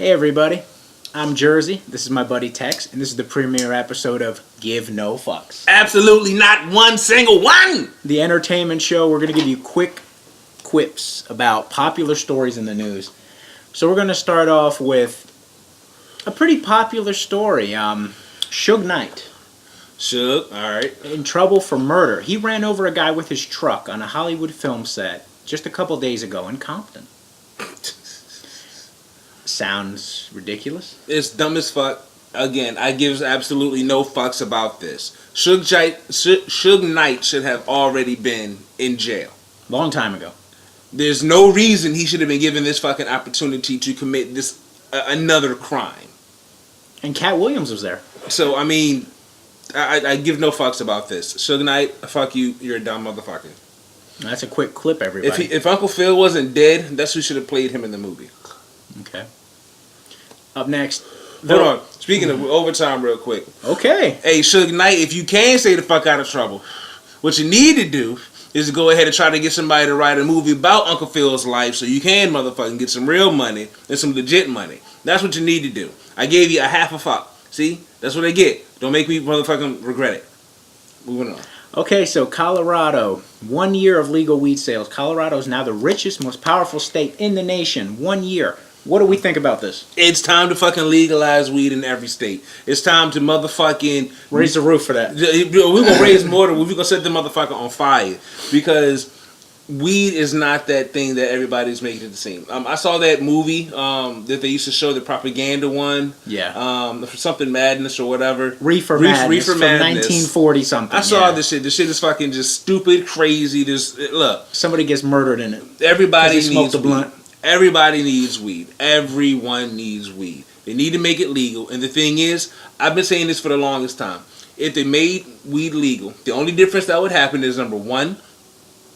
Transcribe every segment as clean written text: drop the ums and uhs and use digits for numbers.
Hey everybody, I'm Jersey. This is my buddy Tex, and this is the premiere episode of Give No Fucks. Absolutely not one single one! The entertainment show. We're going to give you quick quips about popular stories in the news. So we're going to start off with a pretty popular story. Suge Knight. Suge, alright. In trouble for murder. He ran over a guy with his truck on a Hollywood film set just a couple days ago in Compton. Sounds ridiculous. It's dumb as fuck. Again, I gives absolutely no fucks about this. Suge Knight should have already been in jail. Long time ago. There's no reason he should have been given this fucking opportunity to commit this another crime. And Cat Williams was there. So, I mean, I give no fucks about this. Suge Knight, fuck you, you're a dumb motherfucker. That's a quick clip, everybody. If Uncle Phil wasn't dead, that's who should have played him in the movie. Okay. Up next. Hold on. Speaking of overtime real quick. Okay. Hey, Suge Knight, if you can stay the fuck out of trouble, what you need to do is to go ahead and try to get somebody to write a movie about Uncle Phil's life so you can motherfucking get some real money and some legit money. That's what you need to do. I gave you a half a fuck. See? That's what I get. Don't make me motherfucking regret it. Moving on. Okay, so Colorado. 1 year of legal weed sales. Colorado is now the richest, most powerful state in the nation. 1 year. What do we think about this? It's time to fucking legalize weed in every state. It's time to motherfucking raise the roof for that. We're gonna raise more than we're gonna set the motherfucker on fire because weed is not that thing that everybody's making it seem. I saw that movie that they used to show, the propaganda one. Yeah. For something Madness or whatever. Reefer Madness from Madness. 1940 something. I saw this shit. This shit is fucking just stupid, crazy. Look. Somebody gets murdered in it. Everybody needs a blunt. Everybody needs weed. Everyone needs weed. They need to make it legal. And the thing is, I've been saying this for the longest time. If they made weed legal, the only difference that would happen is, number one,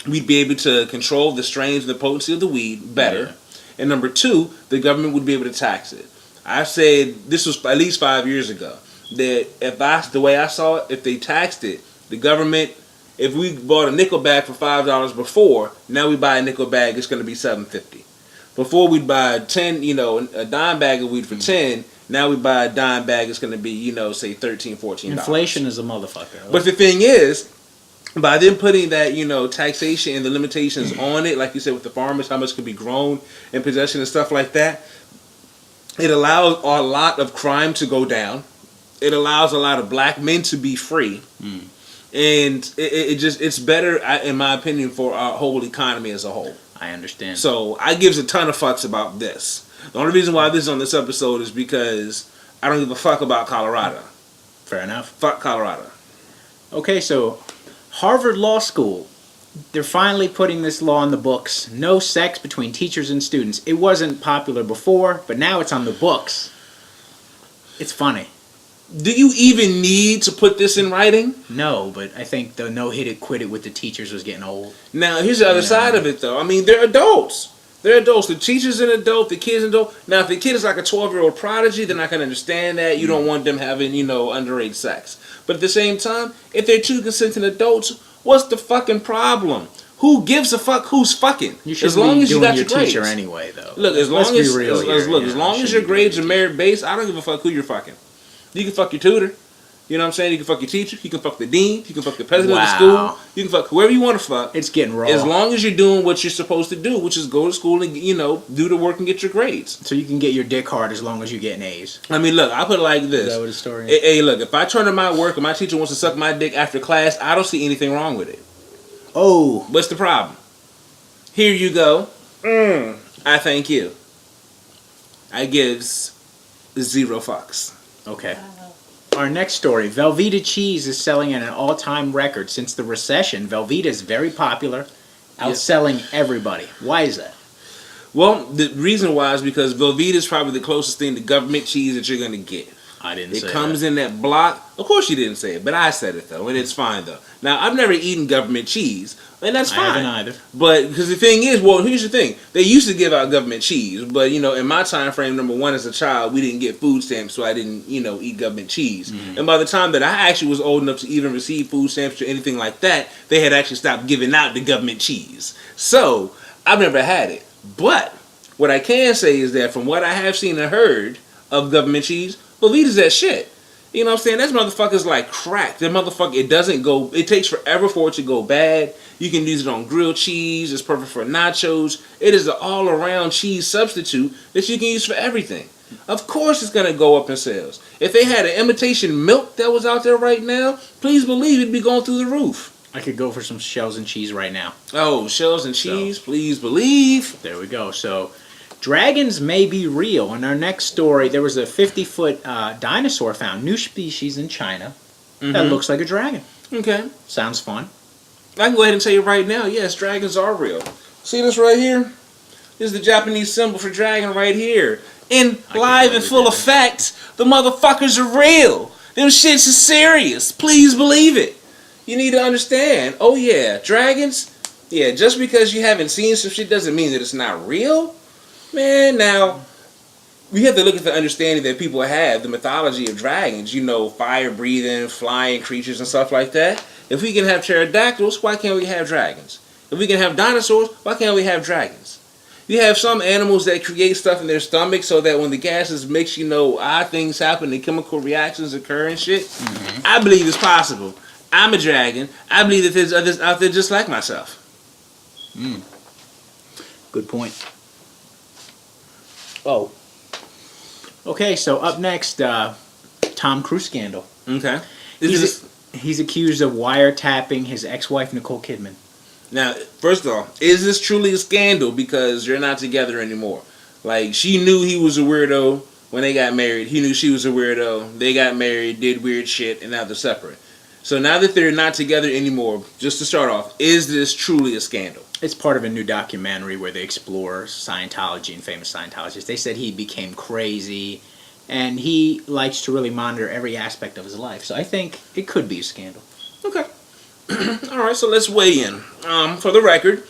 we'd be able to control the strains and the potency of the weed better. Yeah. And number two, the government would be able to tax it. I said, this was at least 5 years ago, that the way I saw it, if they taxed it, the government, if we bought a nickel bag for $5 before, now we buy a nickel bag, it's going to be $7.50. Before we'd buy a dime bag of weed for 10. Now we buy a dime bag, it's going to be, say $13, $14. Inflation is a motherfucker. But the thing is, by them putting that, taxation and the limitations on it, like you said with the farmers, how much could be grown in possession and stuff like that, it allows a lot of crime to go down. It allows a lot of black men to be free. And it's better, in my opinion, for our whole economy as a whole. I understand. So I gives a ton of fucks about this. The only reason why this is on this episode is because I don't give a fuck about Colorado. Fair enough. Fuck Colorado. Okay, so Harvard Law School, they're finally putting this law on the books. No sex between teachers and students. It wasn't popular before, but now it's on the books. It's funny. Do you even need to put this in writing? No, but I think the no-hit-it-quit-it with the teachers was getting old. Now, here's the other side of it, though. I mean, they're adults. They're adults. The teacher's an adult. The kid's an adult. Now, if the kid is like a 12-year-old prodigy, then I can understand that. You don't want them having, underage sex. But at the same time, if they're two consenting adults, what's the fucking problem? Who gives a fuck who's fucking? You should be doing your teacher anyway, though. Look, as long as your grades are merit-based, I don't give a fuck who you're fucking. You can fuck your tutor. You know what I'm saying? You can fuck your teacher. You can fuck the dean. You can fuck the president of the school. You can fuck whoever you want to fuck. It's getting raw. As long as you're doing what you're supposed to do, which is go to school and, do the work and get your grades. So you can get your dick hard as long as you're getting A's. I mean, look, I put it like this. Is that what the story is? Hey, look, if I turn in my work and my teacher wants to suck my dick after class, I don't see anything wrong with it. Oh. What's the problem? Here you go. I thank you. I gives 0 fucks. Okay. Our next story, Velveeta cheese is selling at an all-time record. Since the recession, Velveeta is very popular, outselling everybody. Why is that? Well, the reason why is because Velveeta is probably the closest thing to government cheese that you're going to get. I didn't say that. It comes in that block. Of course you didn't say it, but I said it, though, and it's fine, though. Now, I've never eaten government cheese, and that's fine. I haven't either. But, because the thing is, well, here's the thing. They used to give out government cheese, but, in my time frame, number one, as a child, we didn't get food stamps, so I didn't, eat government cheese. And by the time that I actually was old enough to even receive food stamps or anything like that, they had actually stopped giving out the government cheese. So, I've never had it. But What I can say is that from what I have seen and heard of government cheese, Velveeta's that shit. You know what I'm saying? That motherfucker's like crack. That motherfucker, it takes forever for it to go bad. You can use it on grilled cheese. It's perfect for nachos. It is an all-around cheese substitute that you can use for everything. Of course it's going to go up in sales. If they had an imitation milk that was out there right now, please believe it'd be going through the roof. I could go for some shells and cheese right now. Oh, shells and cheese, please believe. There we go. So, dragons may be real. In our next story, there was a 50-foot dinosaur found, new species in China, that looks like a dragon. Okay. Sounds fun. I can go ahead and tell you right now, yes, dragons are real. See this right here? This is the Japanese symbol for dragon right here. In live and full effect, the motherfuckers are real. Them shits is serious. Please believe it. You need to understand. Oh yeah, dragons? Yeah, just because you haven't seen some shit doesn't mean that it's not real. Man, now, we have to look at the understanding that people have, the mythology of dragons, you know, fire-breathing, flying creatures and stuff like that. If we can have pterodactyls, why can't we have dragons? If we can have dinosaurs, why can't we have dragons? You have some animals that create stuff in their stomach so that when the gases mix, you know, odd things happen and chemical reactions occur and shit. I believe it's possible. I'm a dragon. I believe that there's others out there just like myself. Good point. Oh. Okay, so up next, Tom Cruise scandal. Okay. He's accused of wiretapping his ex-wife, Nicole Kidman. Now, first of all, is this truly a scandal because you're not together anymore? Like, she knew he was a weirdo when they got married. He knew she was a weirdo. They got married, did weird shit, and now they're separate. So now that they're not together anymore, just to start off, is this truly a scandal? It's part of a new documentary where they explore Scientology and famous Scientologists. They said he became crazy, and he likes to really monitor every aspect of his life. So I think it could be a scandal. Okay. All right, so let's weigh in. For the record,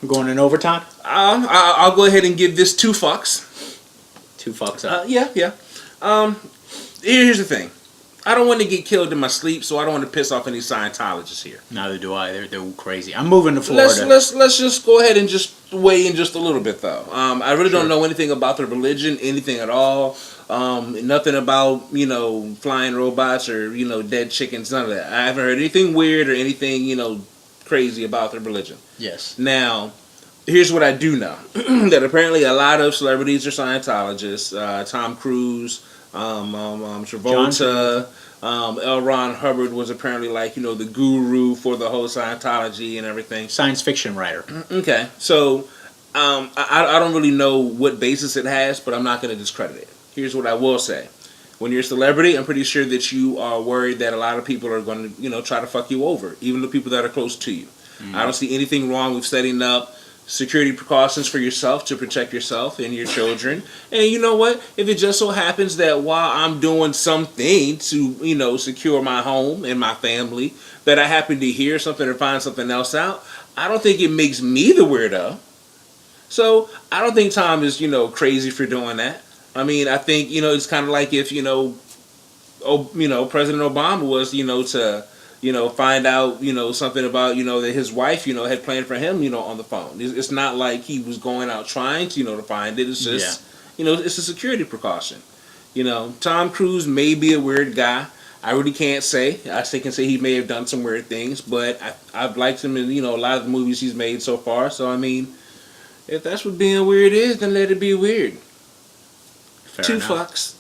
We're going in overtime? I'll go ahead and give this 2 fucks. 2 fucks up. Yeah. Here's the thing. I don't want to get killed in my sleep, so I don't want to piss off any Scientologists here. Neither do I. They're crazy. I'm moving to Florida. Let's just go ahead and just weigh in just a little bit, though. I really don't know anything about their religion, anything at all. Nothing about, you know, flying robots or, you know, dead chickens, none of that. I haven't heard anything weird or anything, you know, crazy about their religion. Yes. Now, here's what I do know. That apparently a lot of celebrities are Scientologists. Tom Cruise, Travolta, L. Ron Hubbard was apparently like, you know, the guru for the whole Scientology and everything. Science fiction writer. Okay. So, I don't really know what basis it has, but I'm not going to discredit it. Here's what I will say. When you're a celebrity, I'm pretty sure that you are worried that a lot of people are going to, you know, try to fuck you over, even the people that are close to you. I don't see anything wrong with setting up security precautions for yourself to protect yourself and your children. And you know what? If it just so happens that while I'm doing something to, you know, secure my home and my family, that I happen to hear something or find something else out, I don't think it makes me the weirdo. So I don't think Tom is, you know, crazy for doing that. I mean, I think, you know, it's kind of like if, you know, President Obama was, you know, to, you know, find out, you know, something about, you know, that his wife, you know, had planned for him, you know, on the phone. It's not like he was going out trying to, you know, to find it. It's just, you know, it's a security precaution. You know, Tom Cruise may be a weird guy. I really can't say. I can say he may have done some weird things, but I've liked him in, you know, a lot of the movies he's made so far. So, I mean, if that's what being weird is, then let it be weird. Fair 2 enough. fucks.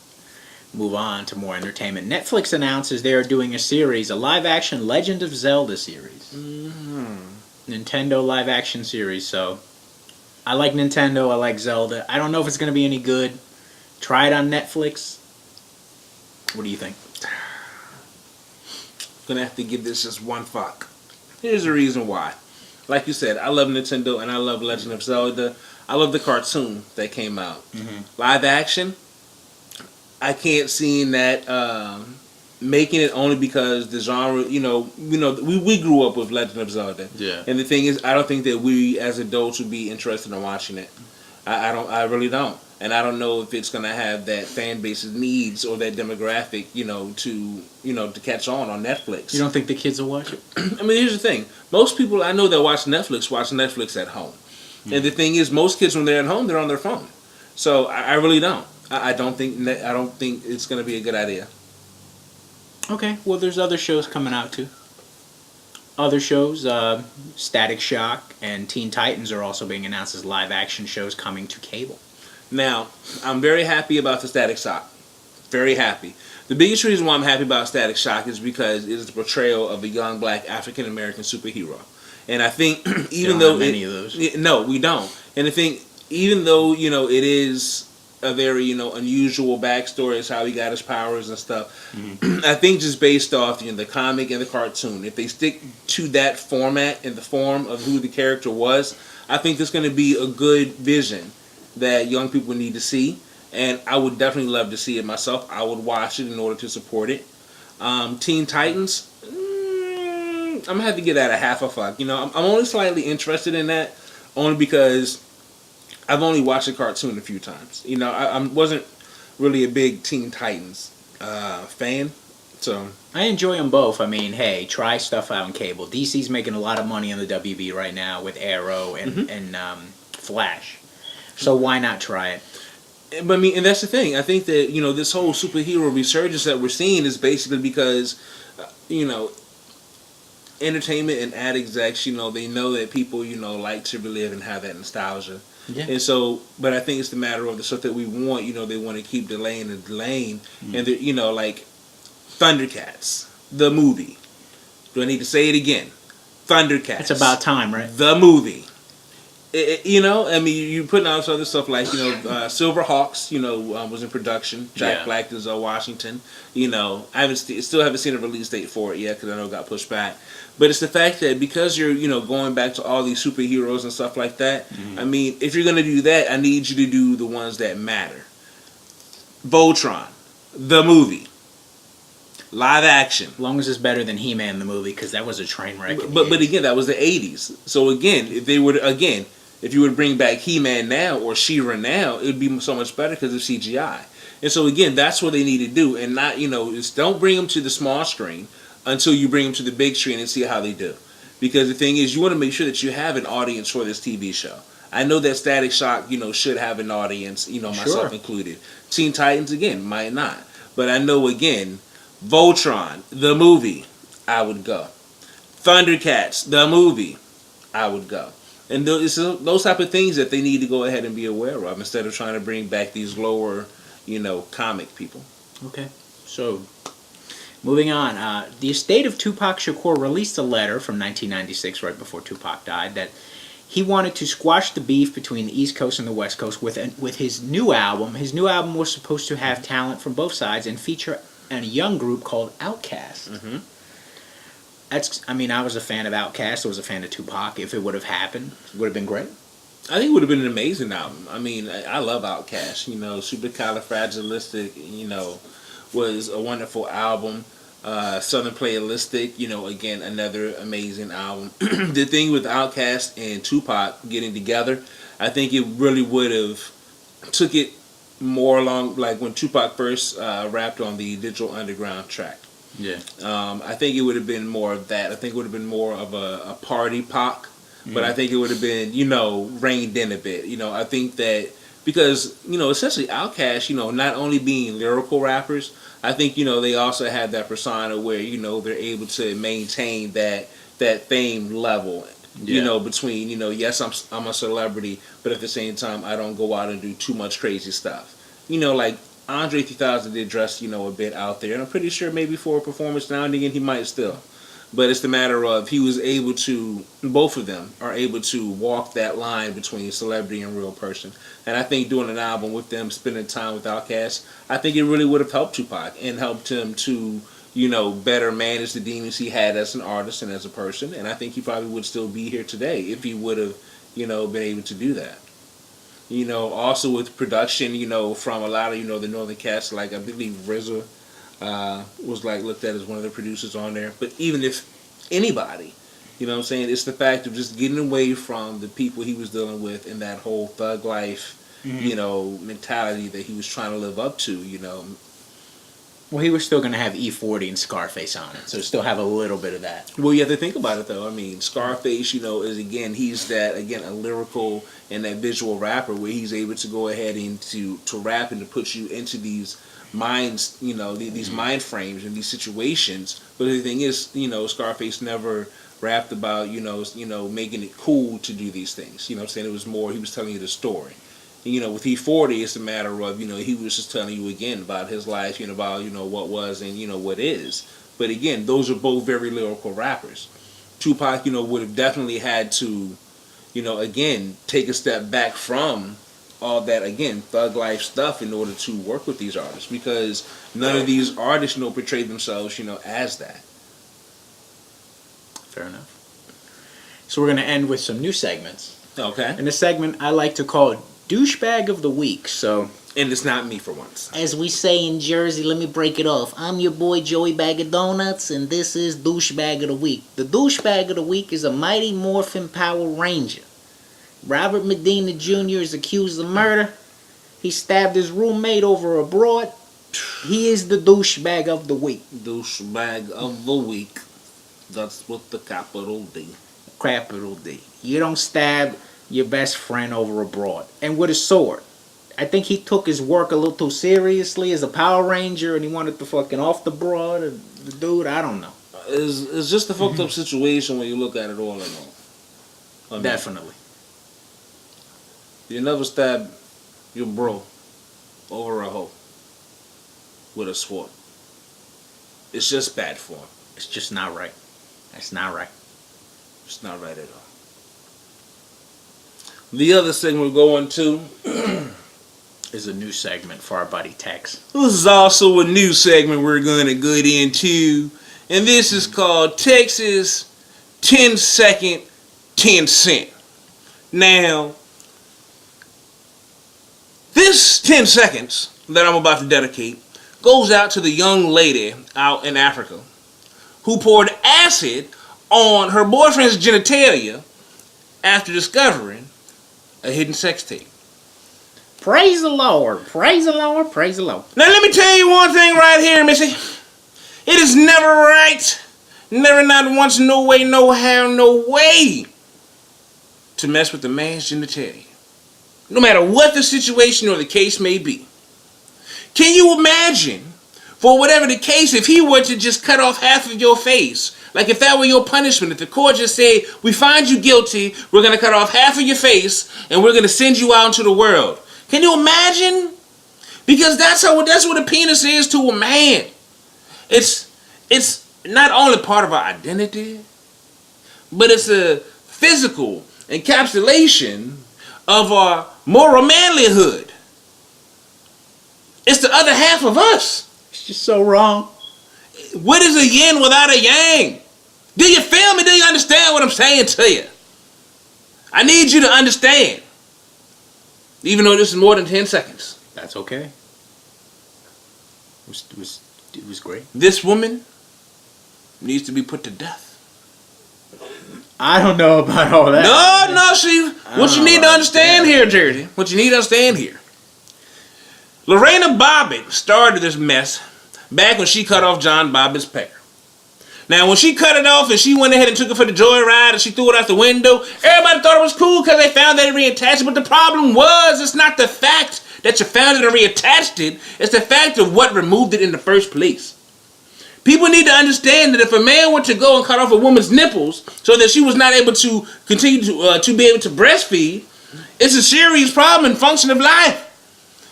Move on to more entertainment. Netflix announces they are doing a series, a live-action Legend of Zelda series. Nintendo live-action series. So, I like Nintendo. I like Zelda. I don't know if it's going to be any good. Try it on Netflix. What do you think? Gonna have to give this just 1 fuck. Here's the reason why. Like you said, I love Nintendo and I love Legend of Zelda. I love the cartoon that came out. Live action, I can't see that making it only because the genre, we grew up with Legend of Zelda. Yeah. And the thing is, I don't think that we as adults would be interested in watching it. I really don't. And I don't know if it's going to have that fan base's needs or that demographic, to catch on Netflix. You don't think the kids will watch it? I mean, here's the thing. Most people I know that watch Netflix at home. And the thing is, most kids when they're at home, they're on their phone. So I really don't. I don't think it's going to be a good idea. Okay, well, there's other shows coming out too. Other shows, Static Shock and Teen Titans are also being announced as live action shows coming to cable. Now, I'm very happy about the Static Shock. Very happy. The biggest reason why I'm happy about Static Shock is because it is the portrayal of a young black African American superhero. And I think even though many of those, no, we don't. And I think even though it is a very unusual backstory as how he got his powers and stuff, I think just based off the comic and the cartoon, if they stick to that format and the form of who the character was, I think there's going to be a good vision that young people need to see. And I would definitely love to see it myself. I would watch it in order to support it. Teen Titans, I'm gonna have to give that a half a fuck. I'm only slightly interested in that, only because I've only watched the cartoon a few times. I wasn't really a big Teen Titans fan, so I enjoy them both. I mean, hey, try stuff out on cable. DC's making a lot of money on the WB right now with Arrow and Flash, so why not try it? But and that's the thing. I think that this whole superhero resurgence that we're seeing is basically because entertainment and ad execs, they know that people like to relive and have that nostalgia. Yeah. And so, but I think it's the matter of the stuff that we want. They want to keep delaying and delaying, and like Thundercats, the movie. Do I need to say it again? Thundercats. It's about time, right? The movie. You putting out other stuff like Silverhawks, was in production. Jack Black, Denzel Washington. I still haven't seen a release date for it yet because I know it got pushed back. But it's the fact that because you're going back to all these superheroes and stuff like that. If you're gonna do that, I need you to do the ones that matter. Voltron, the movie. Live action. As long as it's better than He-Man the movie, because that was a train wreck. But again, that was the 80s. So again, if you would bring back He-Man now or She-Ra now, it would be so much better because of CGI. And so again, that's what they need to do, and not don't bring them to the small screen until you bring them to the big screen and see how they do. Because the thing is, you want to make sure that you have an audience for this TV show. I know that Static Shock, should have an audience, myself included. Teen Titans again might not, but I know again. Voltron, the movie, I would go. Thundercats, the movie, I would go. And those type of things that they need to go ahead and be aware of instead of trying to bring back these lower, comic people. Okay, so moving on. The estate of Tupac Shakur released a letter from 1996, right before Tupac died, that he wanted to squash the beef between the East Coast and the West Coast with his new album. His new album was supposed to have talent from both sides and feature a young group called Outkast. I was a fan of Outkast. I was a fan of Tupac. If it would have happened, it would have been great. I think it would have been an amazing album. I love Outkast. Supercalifragilistic, was a wonderful album. Southern Playalistic, again, another amazing album. The thing with Outkast and Tupac getting together, I think it really would have took it more along like when Tupac first rapped on the Digital Underground track. Yeah. I think it would have been more of that. I think it would have been more of a party Pac, but I think it would have been, reined in a bit. I think that because, essentially Outkast, not only being lyrical rappers, I think, they also have that persona where, they're able to maintain that fame level. Between, yes, I'm a celebrity, but at the same time, I don't go out and do too much crazy stuff. Like Andre 3000 did dress, a bit out there, and I'm pretty sure maybe for a performance now and again he might still. But it's the matter of he was able to, both of them are able to walk that line between celebrity and real person. And I think doing an album with them, spending time with Outkast, I think it really would have helped Tupac and helped him to better manage the demons he had as an artist and as a person. And I think he probably would still be here today if he would have, been able to do that. Also with production, from a lot of, the Northern cast, like I believe RZA was looked at as one of the producers on there. But even if anybody, it's the fact of just getting away from the people he was dealing with in that whole thug life, mentality that he was trying to live up to, Well, he was still going to have E40 and Scarface on it, so still have a little bit of that. Well, you have to think about it though. I mean, Scarface, is again, he's that again a lyrical and that visual rapper where he's able to go ahead and to rap and to put you into these minds, these mind frames and these situations. But the thing is, Scarface never rapped about making it cool to do these things. I'm saying? It was more he was telling you the story. With E40, it's a matter of, he was just telling you again about his life, about, what was and, what is. But again, those are both very lyrical rappers. Tupac, would have definitely had to, again, take a step back from all that, again, thug life stuff in order to work with these artists. Because none of these artists, portray themselves, as that. Fair enough. So we're going to end with some new segments. Okay. And the segment I like to call Douchebag of the Week. So, and it's not me for once. As we say in Jersey, let me break it off. I'm your boy Joey Bag of Donuts, and this is Douchebag of the Week. The Douchebag of the Week is a Mighty Morphin Power Ranger. Robert Medina Jr. is accused of murder. He stabbed his roommate over a broad. He is the Douchebag of the Week. Douchebag of the Week. That's with the capital D. Capital D. You don't stab your best friend over a broad. And with a sword. I think he took his work a little too seriously as a Power Ranger and he wanted to fucking off the broad or the dude. I don't know. It's just a fucked up situation when you look at it all in all. I mean, Definitely. You never stab your bro over a hoe with a sword. It's just bad form. It's just not right. That's not right. It's not right at all. The other segment we're going to is a new segment for our buddy Tex. This is also a new segment we're going to get into. And this is called Texas 10-second 10 cent. Now, this 10 seconds that I'm about to dedicate goes out to the young lady out in Africa who poured acid on her boyfriend's genitalia after discovering a hidden sex tape. Praise the Lord. Praise the Lord. Praise the Lord. Now let me tell you one thing right here, Missy. It is never right, never not once, no way, no how, no way to mess with a man's genitalia. No matter what the situation or the case may be. Can you imagine, for whatever the case, if he were to just cut off half of your face? Like if that were your punishment, if the court just said, we find you guilty, we're going to cut off half of your face, and we're going to send you out into the world. Can you imagine? Because that's what a penis is to a man. It's not only part of our identity, but it's a physical encapsulation of our moral manlyhood. It's the other half of us. It's just so wrong. What is a yin without a yang? Do you feel me? Do you understand what I'm saying to you? I need you to understand. Even though this is more than 10 seconds. That's okay. It was great. This woman needs to be put to death. I don't know about all that. No, see, what you need to understand here, Jersey, what you need to understand here. Lorena Bobbitt started this mess back when she cut off John Bobbitt's pecker. Now, when she cut it off and she went ahead and took it for the joyride and she threw it out the window, everybody thought it was cool because they found that it reattached it. But the problem was, it's not the fact that you found it and reattached it. It's the fact of what removed it in the first place. People need to understand that if a man were to go and cut off a woman's nipples so that she was not able to continue to be able to breastfeed, it's a serious problem and function of life.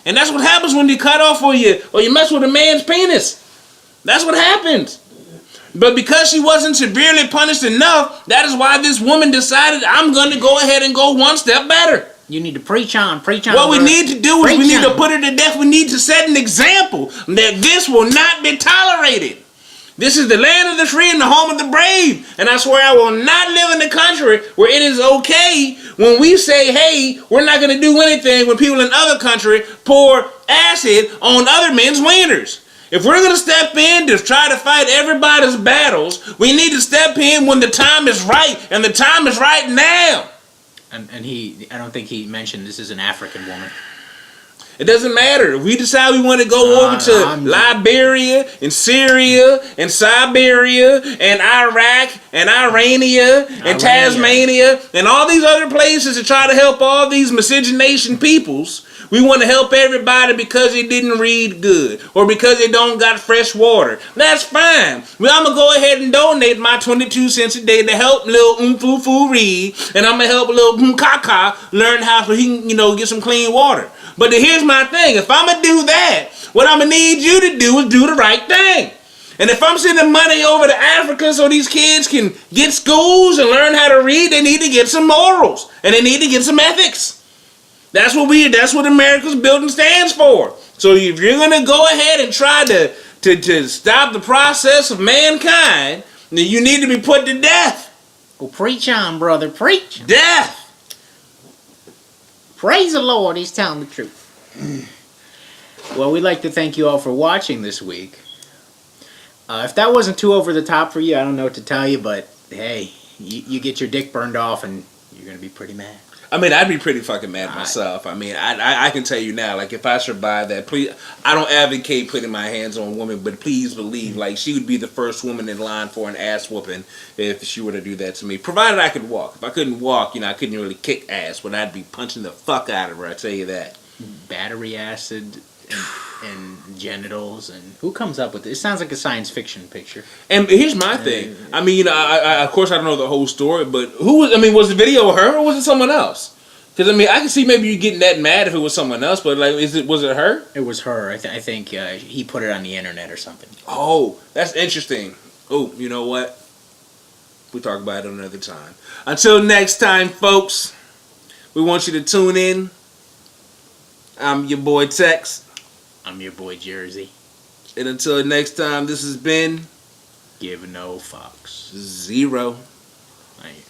And that's what happens when you cut off or you mess with a man's penis. That's what happens. But because she wasn't severely punished enough, that is why this woman decided, I'm going to go ahead and go one step better. You need to preach on. What we need to do is we need to put her to death. We need to set an example that this will not be tolerated. This is the land of the free and the home of the brave. And I swear I will not live in a country where it is okay when we say, hey, we're not going to do anything when people in other countries pour acid on other men's wieners. If we're going to step in to try to fight everybody's battles, we need to step in when the time is right. And the time is right now. And I don't think he mentioned this is an African woman. It doesn't matter. If we decide we want to go over to Liberia and Syria and Siberia and Iraq and Irania and Tasmania and all these other places to try to help all these miscegenation peoples, we want to help everybody because they didn't read good or because they don't got fresh water. That's fine. Well, I'm going to go ahead and donate my 22 cents a day to help little Umfufu read, and I'm going to help little Kaka learn how so he can, get some clean water. But here's my thing. If I'm going to do that, what I'm going to need you to do is do the right thing. And if I'm sending money over to Africa so these kids can get schools and learn how to read, they need to get some morals and they need to get some ethics. That's what America's building stands for. So if you're going to go ahead and try to stop the process of mankind, then you need to be put to death. Well, preach on, brother, preach. Death. Praise the Lord, he's telling the truth. Well, we'd like to thank you all for watching this week. If that wasn't too over the top for you, I don't know what to tell you, but hey, you get your dick burned off and you're going to be pretty mad. I mean, I'd be pretty fucking mad myself. I mean, I can tell you now, like, if I survive that, please, I don't advocate putting my hands on women, but please believe, like, she would be the first woman in line for an ass whooping if she were to do that to me. Provided I could walk. If I couldn't walk, I couldn't really kick ass, but I'd be punching the fuck out of her, I tell you that. Battery acid and genitals, and who comes up with it? It sounds like a science fiction picture. And here's my thing. I mean, I of course I don't know the whole story, but was the video her or was it someone else? Because I can see maybe you getting that mad if it was someone else, but like, was it her? It was her. I think he put it on the internet or something. Oh, that's interesting. Oh, you know what? We'll talk about it another time. Until next time, folks, we want you to tune in. I'm your boy Tex. I'm your boy Jersey. And until next time, this has been Give No Fucks. 0. All right.